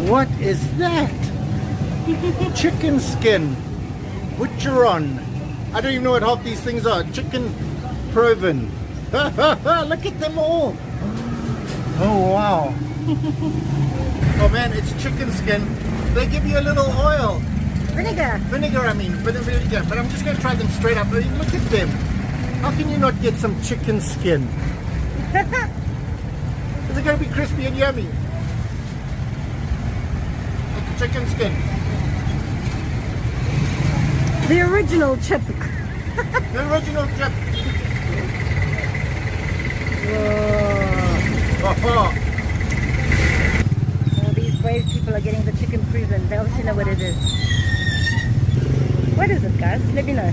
What is that? Chicken skin. Butcheron. I don't even know what half these things are. Chicken proven. Look at them all. Oh wow. Oh man, it's chicken skin. They give you a little oil. Vinegar. Vinegar, I mean. Vinegar. But I'm just going to try them straight up. Look at them. How can you not get some chicken skin? Is it going to be crispy and yummy? Like the chicken skin. The original chip. The original chip. Whoa. Oh, All these brave people are getting the chicken proven. They obviously know what it is. What is it, guys? Let me know.